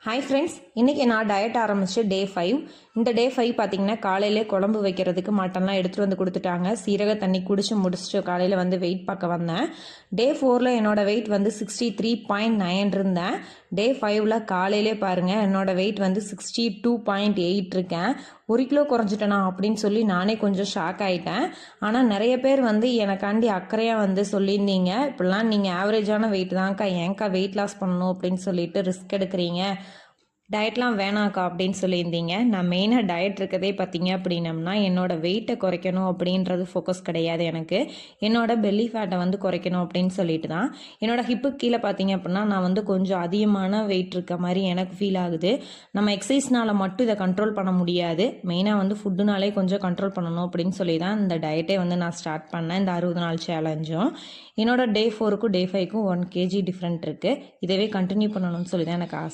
Hi friends, இன்றைக்கி நான் diet ஆரம்பிச்சு டே 5. இந்த டே 5 பார்த்தீங்கன்னா காலையிலே குழம்பு வைக்கிறதுக்கு மட்டன்லாம் எடுத்துகிட்டு வந்து கொடுத்துட்டாங்க. சீரக தண்ணி குடிச்சு முடிச்சுட்டு காலையில் வந்து வெயிட் பார்க்க வந்தேன். டே 4ல் என்னோடய வெயிட் வந்து 63.9 இருந்தேன். டே 5ல் காலையிலே பாருங்கள் என்னோடய வெயிட் வந்து 62.8 இருக்கேன். 1 கிலோ குறைஞ்சிட்டேனா அப்படின்னு சொல்லி நானே கொஞ்சம் ஷாக் ஆகிட்டேன். ஆனால் நிறைய பேர் வந்து எனக்காண்டி அக்கறையாக வந்து சொல்லியிருந்தீங்க, இப்படிலாம் நீங்கள் ஆவரேஜான வெயிட் தான்க்கா, ஏன்க்கா வெயிட் லாஸ் பண்ணணும் அப்படின்னு சொல்லிட்டு ரிஸ்க் எடுக்கிறீங்க, டயட்லாம் வேணாக்கா அப்படின்னு சொல்லியிருந்தீங்க. நான் மெயினாக டயட் இருக்கதே பார்த்தீங்க அப்படின்னம்னா என்னோடய வெயிட்டை குறைக்கணும் அப்படின்றது ஃபோக்கஸ் கிடையாது. எனக்கு என்னோடய பெல்லி ஃபேட்டை வந்து குறைக்கணும் அப்படின்னு சொல்லிட்டு தான். என்னோடய ஹிப்புக்கு கீழே பார்த்தீங்க அப்படின்னா நான் வந்து கொஞ்சம் அதிகமான வெயிட் இருக்க மாதிரி எனக்கு ஃபீல் ஆகுது. நம்ம எக்ஸசைஸ்னால் மட்டும் இதை கண்ட்ரோல் பண்ண முடியாது. மெயினாக வந்து ஃபுட்டுனாலே கொஞ்சம் கண்ட்ரோல் பண்ணணும் அப்படின்னு சொல்லி தான் இந்த டயட்டே வந்து நான் ஸ்டார்ட் பண்ணேன். இந்த 60 நாள் சேலஞ்சும் என்னோட டே 4க்கும் டே 5க்கும் 1 kg டிஃப்ரெண்ட் இருக்குது. இதவே கண்டினியூ பண்ணணும்னு சொல்லி தான் எனக்கு ஆசை.